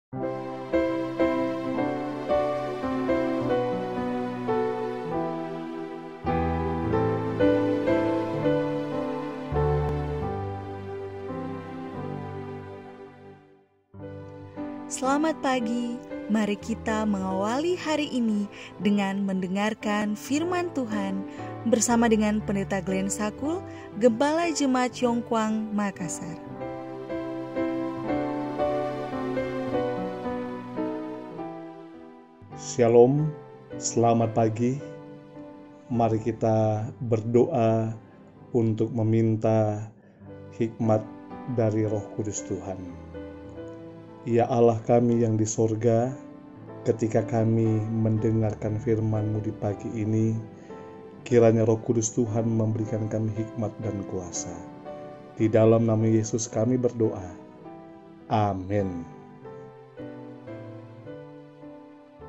Selamat pagi, mari kita mengawali hari ini dengan mendengarkan firman Tuhan bersama dengan Pendeta Glenn Sakul, Gembala Jemaat Yongkwang, Makassar. Shalom, selamat pagi. Mari kita berdoa untuk meminta hikmat dari Roh Kudus Tuhan. Ya Allah kami yang di sorga, ketika kami mendengarkan firman-Mu di pagi ini, kiranya Roh Kudus Tuhan memberikan kami hikmat dan kuasa. Di dalam nama Yesus kami berdoa. Amin.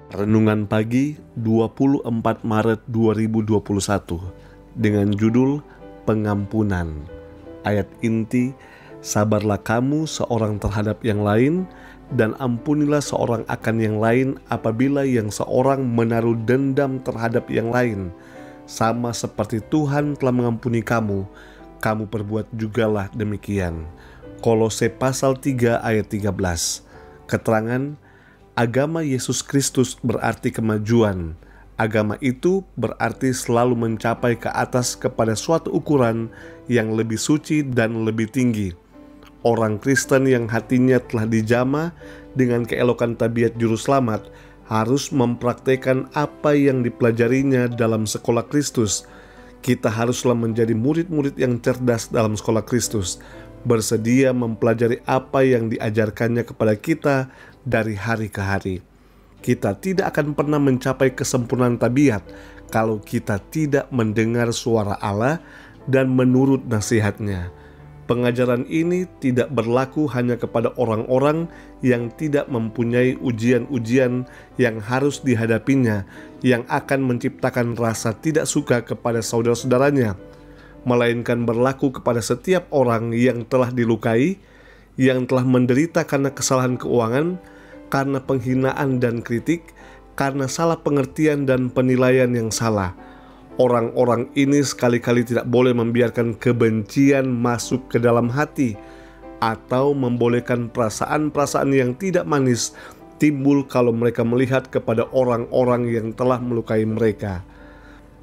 Renungan pagi 24 Maret 2021 dengan judul Pengampunan. Ayat inti, sabarlah kamu seorang terhadap yang lain, dan ampunilah seorang akan yang lain apabila yang seorang menaruh dendam terhadap yang lain. Sama seperti Tuhan telah mengampuni kamu, kamu perbuat jugalah demikian. Kolose pasal 3 ayat 13. Keterangan, agama Yesus Kristus berarti kemajuan. Agama itu berarti selalu mencapai ke atas kepada suatu ukuran yang lebih suci dan lebih tinggi. Orang Kristen yang hatinya telah dijamah dengan keelokan tabiat juru selamat harus mempraktekkan apa yang dipelajarinya dalam sekolah Kristus. Kita haruslah menjadi murid-murid yang cerdas dalam sekolah Kristus, bersedia mempelajari apa yang diajarkannya kepada kita dari hari ke hari. Kita tidak akan pernah mencapai kesempurnaan tabiat kalau kita tidak mendengar suara Allah dan menurut nasihat-Nya. Pengajaran ini tidak berlaku hanya kepada orang-orang yang tidak mempunyai ujian-ujian yang harus dihadapinya, yang akan menciptakan rasa tidak suka kepada saudara-saudaranya, melainkan berlaku kepada setiap orang yang telah dilukai, yang telah menderita karena kesalahan keuangan, karena penghinaan dan kritik, karena salah pengertian dan penilaian yang salah. Orang-orang ini sekali-kali tidak boleh membiarkan kebencian masuk ke dalam hati, atau membolehkan perasaan-perasaan yang tidak manis timbul kalau mereka melihat kepada orang-orang yang telah melukai mereka.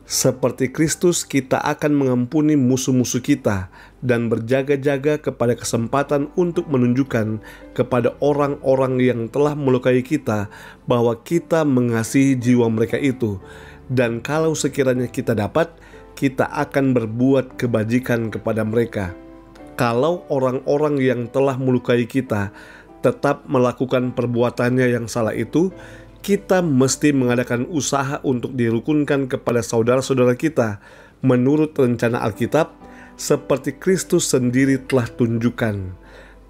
Seperti Kristus, kita akan mengampuni musuh-musuh kita dan berjaga-jaga kepada kesempatan untuk menunjukkan kepada orang-orang yang telah melukai kita bahwa kita mengasihi jiwa mereka itu. Dan kalau sekiranya kita dapat, kita akan berbuat kebajikan kepada mereka. Kalau orang-orang yang telah melukai kita tetap melakukan perbuatannya yang salah itu, kita mesti mengadakan usaha untuk dirukunkan kepada saudara-saudara kita menurut rencana Alkitab, seperti Kristus sendiri telah tunjukkan.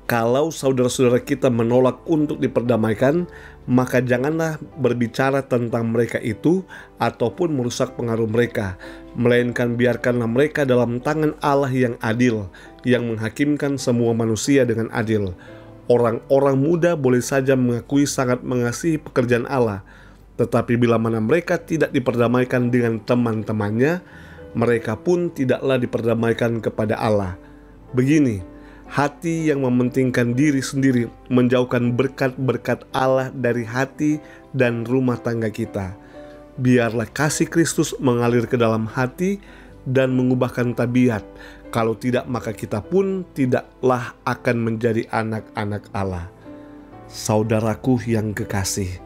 Kalau saudara-saudara kita menolak untuk diperdamaikan, maka janganlah berbicara tentang mereka itu ataupun merusak pengaruh mereka, melainkan biarkanlah mereka dalam tangan Allah yang adil, yang menghakimkan semua manusia dengan adil. Orang-orang muda boleh saja mengakui sangat mengasihi pekerjaan Allah, tetapi bila mana mereka tidak diperdamaikan dengan teman-temannya, mereka pun tidaklah diperdamaikan kepada Allah. Begini, hati yang mementingkan diri sendiri menjauhkan berkat-berkat Allah dari hati dan rumah tangga kita. Biarlah kasih Kristus mengalir ke dalam hati dan mengubahkan tabiat. Kalau tidak, maka kita pun tidaklah akan menjadi anak-anak Allah. Saudaraku yang kekasih,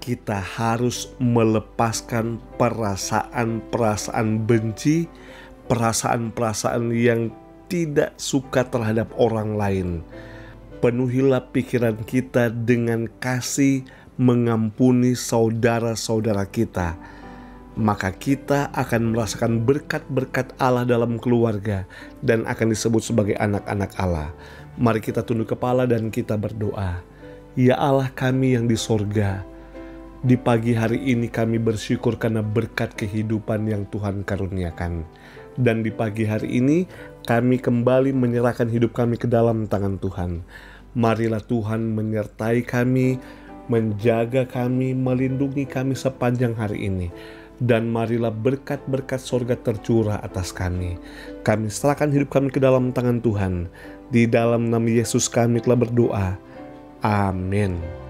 kita harus melepaskan perasaan-perasaan benci, perasaan-perasaan yang tidak suka terhadap orang lain. Penuhilah pikiran kita dengan kasih mengampuni saudara-saudara kita. Maka kita akan merasakan berkat-berkat Allah dalam keluarga dan akan disebut sebagai anak-anak Allah. Mari kita tunduk kepala dan kita berdoa. Ya Allah kami yang di sorga, di pagi hari ini kami bersyukur karena berkat kehidupan yang Tuhan karuniakan. Dan di pagi hari ini kami kembali menyerahkan hidup kami ke dalam tangan Tuhan. Marilah Tuhan menyertai kami, menjaga kami, melindungi kami sepanjang hari ini. Dan marilah berkat-berkat sorga tercurah atas kami. Kami serahkan hidup kami ke dalam tangan Tuhan. Di dalam nama Yesus kami telah berdoa. Amin.